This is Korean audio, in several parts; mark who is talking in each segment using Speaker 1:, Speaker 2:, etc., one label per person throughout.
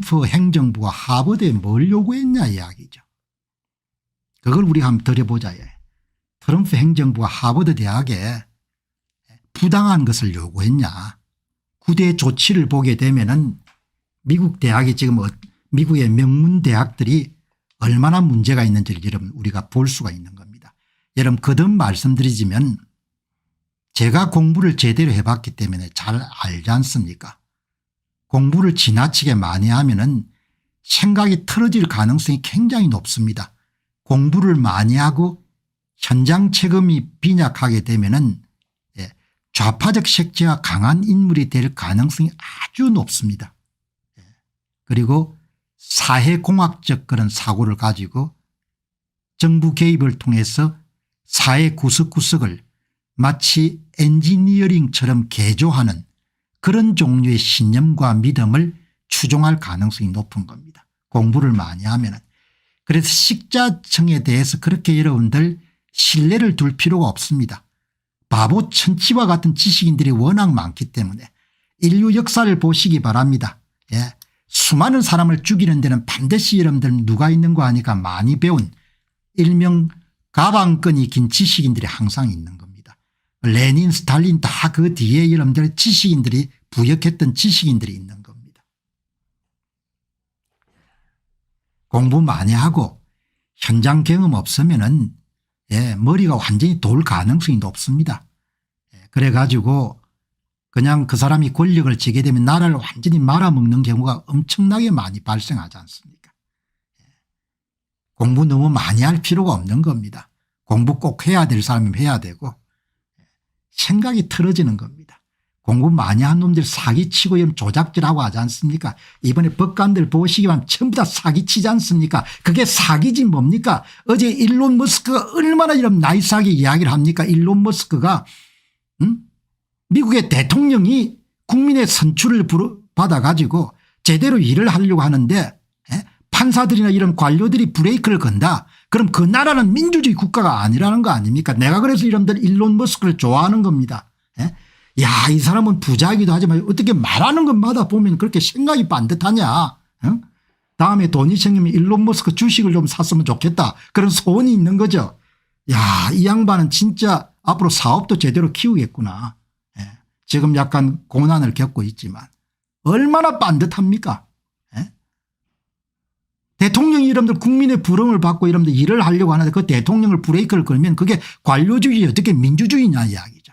Speaker 1: 트럼프 행정부가 하버드에 뭘 요구했냐 이야기죠. 그걸 우리가 한번 들여보자. 트럼프 행정부가 하버드 대학에 부당한 것을 요구했냐. 구대 조치를 보게 되면은 미국 대학이 지금 미국의 명문 대학들이 얼마나 문제가 있는지를 여러분 우리가 볼 수가 있는 겁니다. 여러분 거듭 말씀드리지만 제가 공부를 제대로 해봤기 때문에 잘 알지 않습니까? 공부를 지나치게 많이 하면은 생각이 틀어질 가능성이 굉장히 높습니다. 공부를 많이 하고 현장 체험이 빈약하게 되면은 좌파적 색채가 강한 인물이 될 가능성이 아주 높습니다. 그리고 사회공학적 그런 사고를 가지고 정부 개입을 통해서 사회 구석구석을 마치 엔지니어링처럼 개조하는 그런 종류의 신념과 믿음을 추종할 가능성이 높은 겁니다. 공부를 많이 하면은. 그래서 식자층에 대해서 그렇게 여러분들 신뢰를 둘 필요가 없습니다. 바보 천치와 같은 지식인들이 워낙 많기 때문에 인류 역사를 보시기 바랍니다. 수많은 사람을 죽이는 데는 반드시 여러분들 누가 있는 거 아니까 많이 배운 일명 가방끈이 긴 지식인들이 항상 있는 겁니다. 레닌 스탈린 다 그 뒤에 여러분들 지식인들이 부역했던 지식인들이 있는 겁니다. 공부 많이 하고 현장 경험 없으면은 머리가 완전히 돌 가능성이 높습니다. 그래 가지고 그냥 그 사람이 권력을 쥐게 되면 나라를 완전히 말아먹는 경우가 엄청나게 많이 발생하지 않습니까? 공부 너무 많이 할 필요가 없는 겁니다. 공부 꼭 해야 될 사람이면 해야 되고 생각이 틀어지는 겁니다. 공부 많이 한 놈들 사기치고 조작질하고 하지 않습니까? 이번에 법관들 보시기만 전부 다 사기치지 않습니까? 그게 사기지 뭡니까? 어제 일론 머스크가 얼마나 이런 나이스하게 이야기를 합니까? 일론 머스크가 미국의 대통령이 국민의 선출을 받아 가지고 제대로 일을 하려고 하는데 판사들이나 이런 관료들이 브레이크를 건다. 그럼 그 나라는 민주주의 국가가 아니라는 거 아닙니까? 내가 그래서 이런들 일론 머스크를 좋아하는 겁니다. 야, 이 사람은 부자이기도 하지만 어떻게 말하는 것마다 보면 그렇게 생각이 반듯하냐. 다음에 돈이 생기면 일론 머스크 주식을 좀 샀으면 좋겠다. 그런 소원이 있는 거죠. 야, 이 양반은 진짜 앞으로 사업도 제대로 키우겠구나. 지금 약간 고난을 겪고 있지만 얼마나 반듯합니까? 대통령이 여러분들 국민의 부름을 받고 여러분들 일을 하려고 하는데 그 대통령을 브레이크를 걸면 그게 관료주의 어떻게 민주주의냐 이야기죠.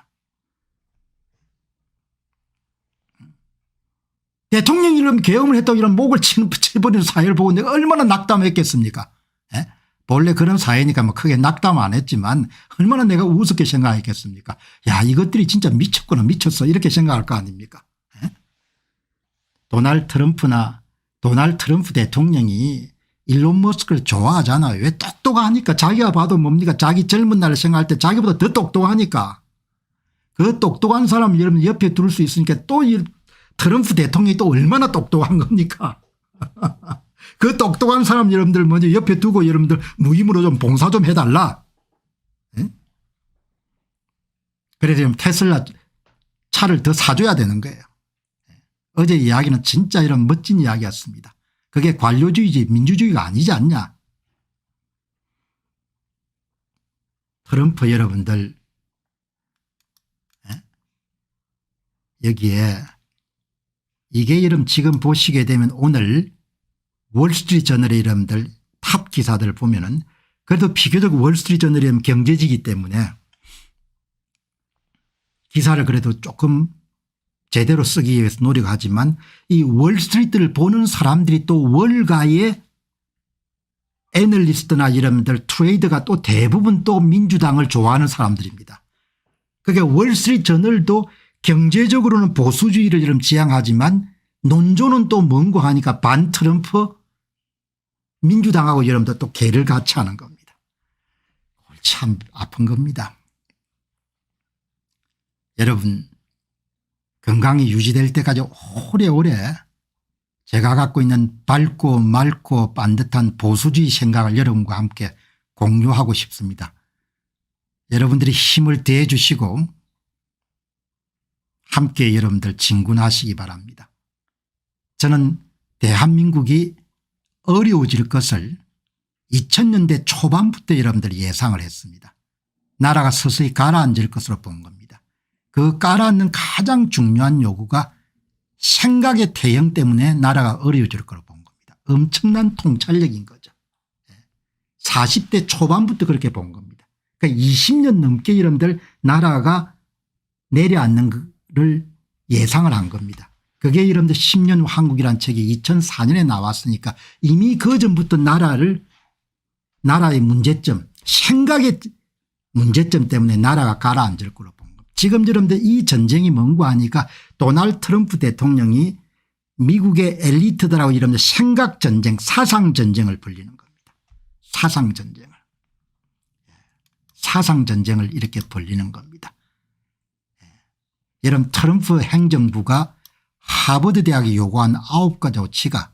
Speaker 1: 대통령이 이런 계엄을 했다고 이런 목을 쳐버리는 사회를 보고 내가 얼마나 낙담했겠습니까? 본래 그런 사회니까 뭐 크게 낙담 안 했지만 얼마나 내가 우습게 생각했겠습니까? 야, 이것들이 진짜 미쳤구나 미쳤어 이렇게 생각할 거 아닙니까? 도널드 트럼프 대통령이 일론 머스크를 좋아하잖아요. 왜? 똑똑하니까. 자기가 봐도 뭡니까? 자기 젊은 날을 생각할 때 자기보다 더 똑똑하니까. 그 똑똑한 사람 여러분 옆에 둘 수 있으니까 또 트럼프 대통령이 또 얼마나 똑똑한 겁니까? 그 똑똑한 사람 여러분들 먼저 옆에 두고 여러분들 무임으로 좀 봉사 좀 해달라. 그래서 테슬라 차를 더 사줘야 되는 거예요. 어제 이야기는 진짜 이런 멋진 이야기였습니다. 그게 관료주의지 민주주의가 아니지 않냐. 트럼프 여러분들 여기에 이게 여러분 지금 보시게 되면 오늘 월스트리트 저널의 여러분들 탑 기사들을 보면은 그래도 비교적 월스트리트 저널이 경제지기 때문에 기사를 그래도 조금 제대로 쓰기 위해서 노력하지만 이 월스트리트를 보는 사람들이 또 월가의 애널리스트나 여러분들 트레이더가 또 대부분 또 민주당을 좋아하는 사람들입니다. 그러니까 월스트리트 저널도 경제적으로는 보수주의를 좀 지향하지만 논조는 또 뭔고 하니까 반 트럼프 민주당하고 여러분들 또 개를 같이 하는 겁니다. 참 아픈 겁니다. 여러분 건강이 유지될 때까지 오래오래 제가 갖고 있는 밝고 맑고 반듯한 보수주의 생각을 여러분과 함께 공유하고 싶습니다. 여러분들이 힘을 대해 주시고 함께 여러분들 진군하시기 바랍니다. 저는 대한민국이 어려워질 것을 2000년대 초반부터 여러분들이 예상을 했습니다. 나라가 서서히 가라앉을 것으로 본 겁니다. 그 가라앉는 가장 중요한 요구가 생각의 태형 때문에 나라가 어려워질 거로 본 겁니다. 엄청난 통찰력인 거죠. 40대 초반부터 그렇게 본 겁니다. 그러니까 20년 넘게 여러분들 나라가 내려앉는 것을 예상을 한 겁니다. 그게 여러분들 10년 후 한국이라는 책이 2004년에 나왔으니까 이미 그 전부터 나라의 문제점, 생각의 문제점 때문에 나라가 가라앉을 거로 본 겁니다. 지금 여러분들 이 전쟁이 뭔고 하니까 도널드 트럼프 대통령이 미국의 엘리트들하고 여러분들 생각전쟁, 사상전쟁을 벌리는 겁니다. 사상전쟁을. 사상전쟁을 이렇게 벌리는 겁니다. 여러분 트럼프 행정부가 하버드 대학이 요구한 9가지 조치가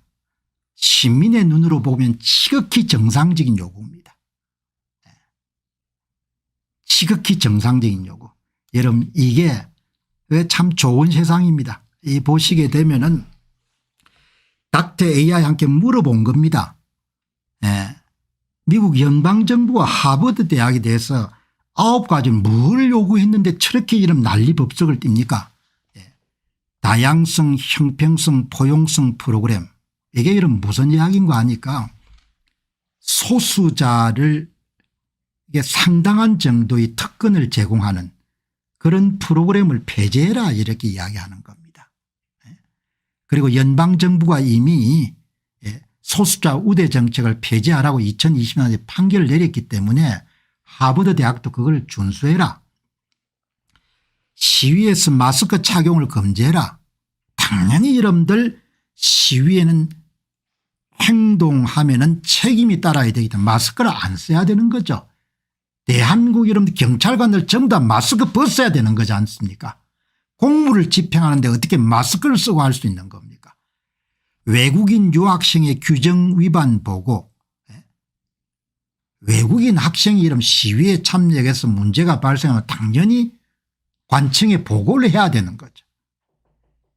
Speaker 1: 시민의 눈으로 보면 지극히 정상적인 요구입니다. 지극히 정상적인 요구. 여러분 이게 왜 참 좋은 세상입니다. 이 보시게 되면은 닥터 AI 함께 물어본 겁니다. 미국 연방정부와 하버드 대학에 대해서 9가지 뭘 요구했는데 저렇게 이런 난리법석을 띱니까? 다양성, 형평성, 포용성 프로그램. 이게 이런 무슨 이야기인가 하니까 소수자를 이게 상당한 정도의 특권을 제공하는 그런 프로그램을 폐지해라 이렇게 이야기하는 겁니다. 그리고 연방정부가 이미 소수자 우대 정책을 폐지하라고 2020년에 판결을 내렸기 때문에 하버드 대학도 그걸 준수해라. 시위에서 마스크 착용을 금지해라. 당연히 여러분들 시위에는 행동하면은 책임이 따라야 되기 때문에 마스크를 안 써야 되는 거죠. 대한민국 여러분들 경찰관들 전부 다 마스크 벗어야 되는 거지 않습니까? 공무를 집행하는데 어떻게 마스크를 쓰고 할 수 있는 겁니까? 외국인 유학생의 규정 위반 보고 외국인 학생이 이런 시위에 참여해서 문제가 발생하면 당연히 관청에 보고를 해야 되는 거죠.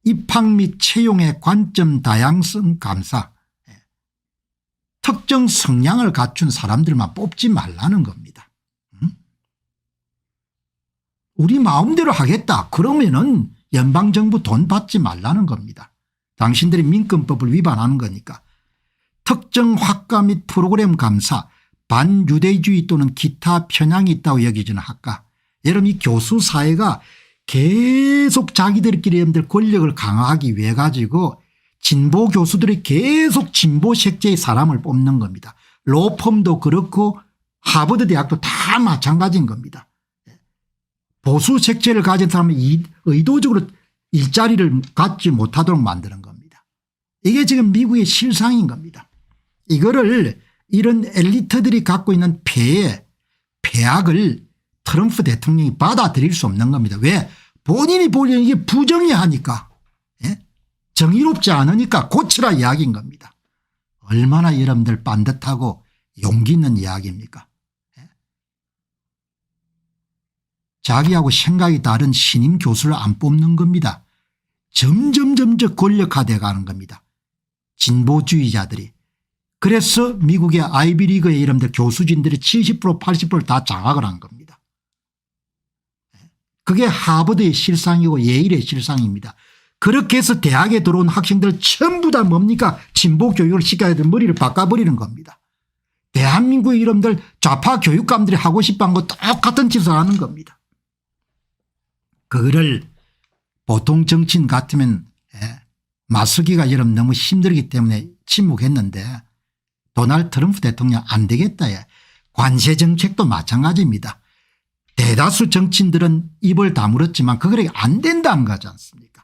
Speaker 1: 입학 및 채용의 관점 다양성 감사. 특정 성향을 갖춘 사람들만 뽑지 말라는 겁니다. 우리 마음대로 하겠다 그러면은 연방정부 돈 받지 말라는 겁니다. 당신들이 민권법을 위반하는 거니까. 특정 학과 및 프로그램 감사 반유대주의 또는 기타 편향이 있다고 여겨지는 학과. 여러분 이 교수 사회가 계속 자기들끼리 여러분들 권력을 강화하기 위해 가지고 진보 교수들이 계속 진보 색채의 사람을 뽑는 겁니다. 로펌도 그렇고 하버드 대학도 다 마찬가지인 겁니다. 보수 색채를 가진 사람은 의도적으로 일자리를 갖지 못하도록 만드는 겁니다. 이게 지금 미국의 실상인 겁니다. 이거를 이런 엘리트들이 갖고 있는 폐악을 트럼프 대통령이 받아들일 수 없는 겁니다. 왜? 본인이 보기에는 이게 부정의하니까 정의롭지 않으니까 고치라 이야기인 겁니다. 얼마나 여러분들 반듯하고 용기 있는 이야기입니까? 자기하고 생각이 다른 신임 교수를 안 뽑는 겁니다. 점점 권력화돼 가는 겁니다. 진보주의자들이. 그래서 미국의 아이비리그의 여러분들 교수진들이 70% 80%를 다 장악을 한 겁니다. 그게 하버드의 실상이고 예일의 실상입니다. 그렇게 해서 대학에 들어온 학생들 전부 다 뭡니까? 진보 교육을 시켜야 될 머리를 바꿔버리는 겁니다. 대한민국의 여러분들 좌파 교육감들이 하고 싶어한 거 똑같은 짓을 하는 겁니다. 그거를 보통 정치인 같으면 맞서기가 여러분 너무 힘들기 때문에 침묵했는데 도널드 트럼프 대통령 안 되겠다. 관세 정책도 마찬가지입니다. 대다수 정치인들은 입을 다물었지만 그거를 안 된다는 거지 않습니까?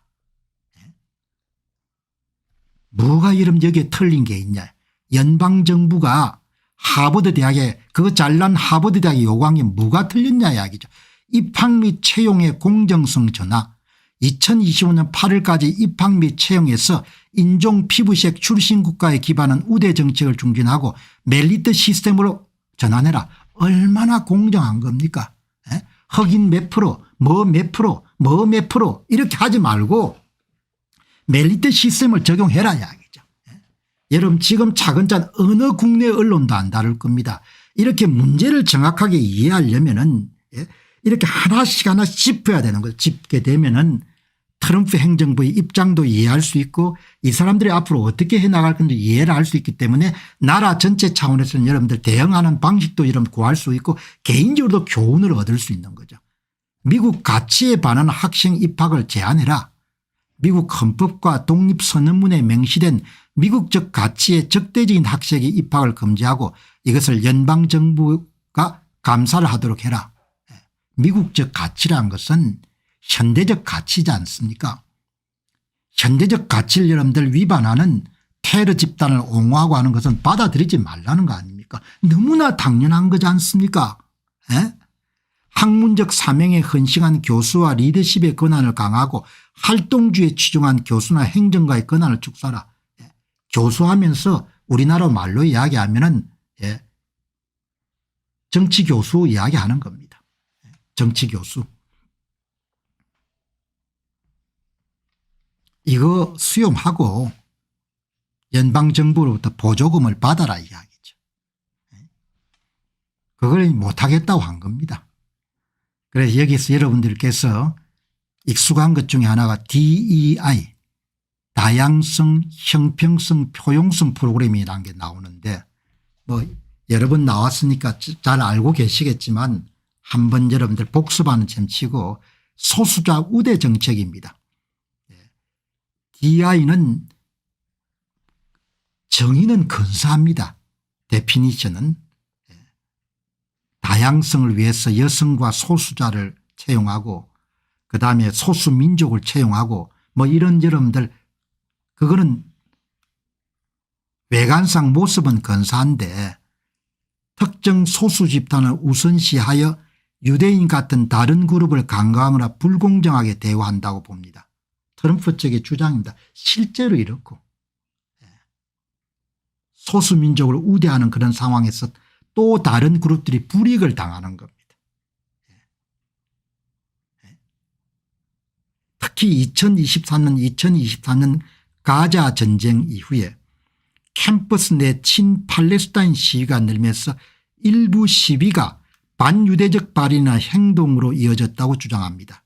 Speaker 1: 뭐가 여러분 여기에 틀린 게 있냐. 연방정부가 하버드 대학에 그 잘난 하버드 대학에 요구한 게 뭐가 틀렸냐 이야기죠. 입학 및 채용의 공정성 전환 2025년 8월까지 입학 및 채용에서 인종 피부색 출신 국가에 기반한 우대 정책을 중진하고 멜리트 시스템으로 전환해라. 얼마나 공정한 겁니까? 흑인 몇 프로 뭐 몇 프로 이렇게 하지 말고 멜리트 시스템을 적용해라 이야기죠. 여러분 지금 차근차근 어느 국내 언론도 안 다룰 겁니다. 이렇게 문제를 정확하게 이해하려면은 이렇게 하나씩 하나씩 짚어야 되는 거죠. 짚게 되면은 트럼프 행정부의 입장도 이해할 수 있고 이 사람들이 앞으로 어떻게 해나갈 건지 이해를 할 수 있기 때문에 나라 전체 차원에서는 여러분들 대응하는 방식도 여러분 구할 수 있고 개인적으로도 교훈을 얻을 수 있는 거죠. 미국 가치에 반하는 학생 입학을 제한해라. 미국 헌법과 독립선언문에 명시된 미국적 가치에 적대적인 학생의 입학을 금지하고 이것을 연방정부가 감사를 하도록 해라. 미국적 가치라는 것은 현대적 가치지 않습니까? 현대적 가치를 여러분들 위반하는 테러 집단을 옹호하고 하는 것은 받아들이지 말라는 거 아닙니까? 너무나 당연한 거지 않습니까? 학문적 사명에 헌신한 교수와 리더십의 권한을 강화하고 활동주의에 치중한 교수나 행정가의 권한을 축소하라. 교수하면서 우리나라 말로 이야기하면은 정치교수 이야기하는 겁니다. 정치교수. 이거 수용하고 연방정부로부터 보조금을 받아라 이야기죠. 그걸 못하겠다고 한 겁니다. 그래서 여기서 여러분들께서 익숙한 것 중에 하나가 DEI 다양성 형평성 포용성 프로그램이라는 게 나오는데 뭐 여러 번 나왔으니까 잘 알고 계시겠지만 한번 여러분들 복습하는 셈 치고 소수자 우대 정책입니다. DEI는 정의는 근사합니다. 데피니션은 다양성을 위해서 여성과 소수자를 채용하고 그다음에 소수민족을 채용하고 뭐 이런 여러분들 그거는 외관상 모습은 근사한데 특정 소수 집단을 우선시하여 유대인 같은 다른 그룹을 강간하거나 불공정하게 대우한다고 봅니다. 트럼프 측의 주장입니다. 실제로 이렇고 소수민족을 우대하는 그런 상황에서 또 다른 그룹들이 불이익을 당하는 겁니다. 특히 2023년 가자 전쟁 이후에 캠퍼스 내 친팔레스타인 시위가 늘면서 일부 시위가 반유대적 발언이나 행동으로 이어졌다고 주장합니다.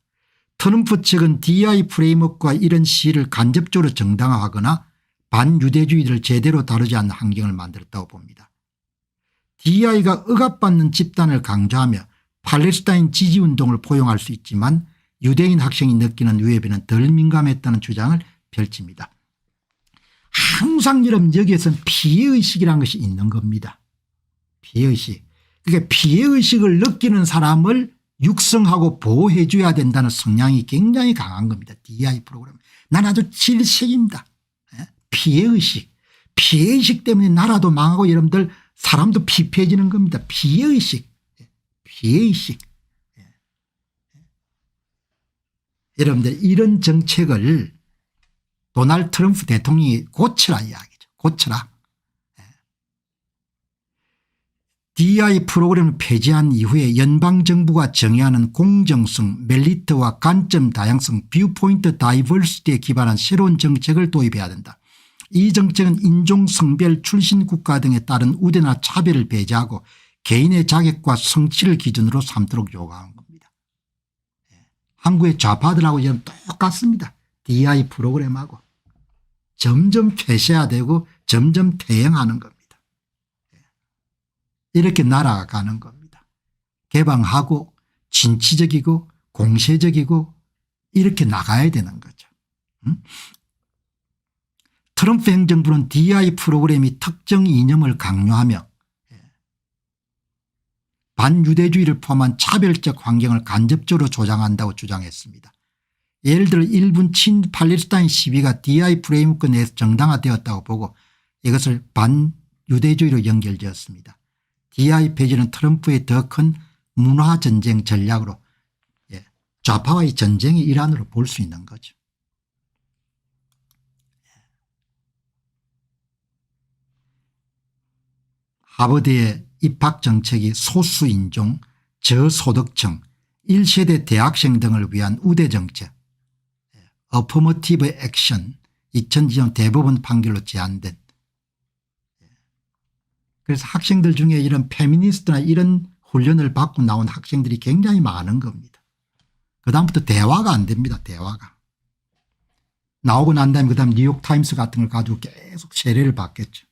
Speaker 1: 트럼프 측은 DEI 프레임워크와 이런 시위를 간접적으로 정당화하거나 반유대주의를 제대로 다루지 않는 환경을 만들었다고 봅니다. DEI가 억압받는 집단을 강조하며 팔레스타인 지지운동을 포용할 수 있지만 유대인 학생이 느끼는 위협에는 덜 민감했다는 주장을 펼칩니다. 항상 여러분 여기에서는 피해의식이라는 것이 있는 겁니다. 피해의식. 그러니까 피해의식을 느끼는 사람을 육성하고 보호해 줘야 된다는 성향이 굉장히 강한 겁니다. DEI 프로그램. 난 아주 질색입니다. 피해의식. 피해의식 때문에 나라도 망하고 여러분들 사람도 피폐해지는 겁니다. 피해의식. 피해의식. 여러분들 이런 정책을 도널드 트럼프 대통령이 고쳐라 이야기죠. 고쳐라. DEI 프로그램을 폐지한 이후에 연방정부가 정의하는 공정성, 멜리트와 관점 다양성, 뷰포인트 다이버시티에 기반한 새로운 정책을 도입해야 된다. 이 정책은 인종, 성별, 출신 국가 등에 따른 우대나 차별을 배제하고 개인의 자격과 성취를 기준으로 삼도록 요구하는 겁니다. 한국의 좌파들하고 지금 똑같습니다. DEI 프로그램하고 점점 폐쇄화되고 점점 퇴행하는 겁니다. 이렇게 날아가는 겁니다. 개방하고 진취적이고 공세적이고 이렇게 나가야 되는 거죠. 트럼프 행정부는 DEI 프로그램이 특정 이념을 강요하며 반유대주의를 포함한 차별적 환경을 간접적으로 조장한다고 주장했습니다. 예를 들어 일본 친팔레스타인 시위가 DEI 프레임워크 내에서 정당화되었다고 보고 이것을 반유대주의로 연결되었습니다. DEI 폐지는 트럼프의 더 큰 문화전쟁 전략으로 좌파와의 전쟁의 일환으로 볼 수 있는 거죠. 하버드의 입학정책이 소수인종, 저소득층, 1세대 대학생 등을 위한 우대정책 어퍼머티브 액션 2002년 대법원 판결로 제한된 그래서 학생들 중에 이런 페미니스트나 이런 훈련을 받고 나온 학생들이 굉장히 많은 겁니다. 그다음부터 대화가 안 됩니다. 대화가. 나오고 난 다음에 그다음 뉴욕타임스 같은 걸 가지고 계속 세례를 받겠죠.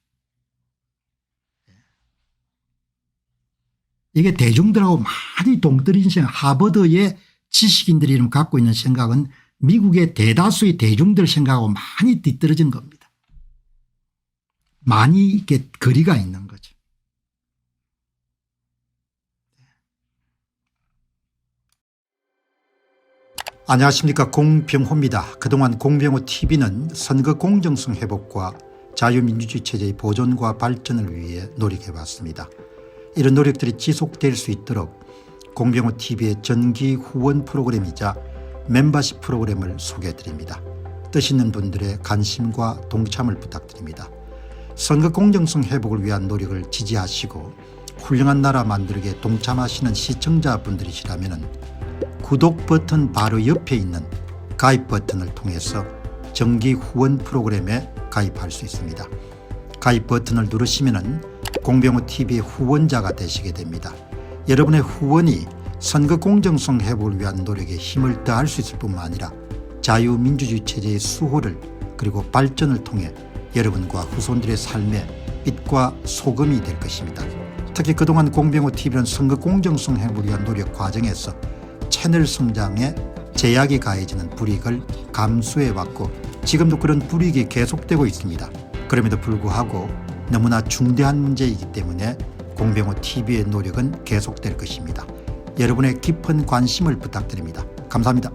Speaker 1: 이게 대중들하고 많이 동떨어진 생각, 하버드의 지식인들이 갖고 있는 생각은 미국의 대다수의 대중들 생각하고 많이 뒤떨어진 겁니다. 많이 이렇게 거리가 있는 거죠. 안녕하십니까, 공병호입니다. 그동안 공병호 TV는 선거 공정성 회복과 자유민주주의 체제의 보존과 발전을 위해 노력해왔습니다. 이런 노력들이 지속될 수 있도록 공병호 TV의 정기 후원 프로그램이자 멤버십 프로그램을 소개해드립니다. 뜻 있는 분들의 관심과 동참을 부탁드립니다. 선거 공정성 회복을 위한 노력을 지지하시고 훌륭한 나라 만들기에 동참하시는 시청자분들이시라면 구독 버튼 바로 옆에 있는 가입 버튼을 통해서 정기 후원 프로그램에 가입할 수 있습니다. 가입 버튼을 누르시면 공병호TV의 후원자가 되시게 됩니다. 여러분의 후원이 선거 공정성 회복을 위한 노력에 힘을 더할 수 있을 뿐만 아니라 자유민주주의 체제의 수호를 그리고 발전을 통해 여러분과 후손들의 삶에 빛과 소금이 될 것입니다. 특히 그동안 공병호TV는 선거 공정성 회복을 위한 노력 과정에서 채널 성장에 제약이 가해지는 불이익을 감수해왔고 지금도 그런 불이익이 계속되고 있습니다. 그럼에도 불구하고 너무나 중대한 문제이기 때문에 공병호TV의 노력은 계속될 것입니다. 여러분의 깊은 관심을 부탁드립니다. 감사합니다.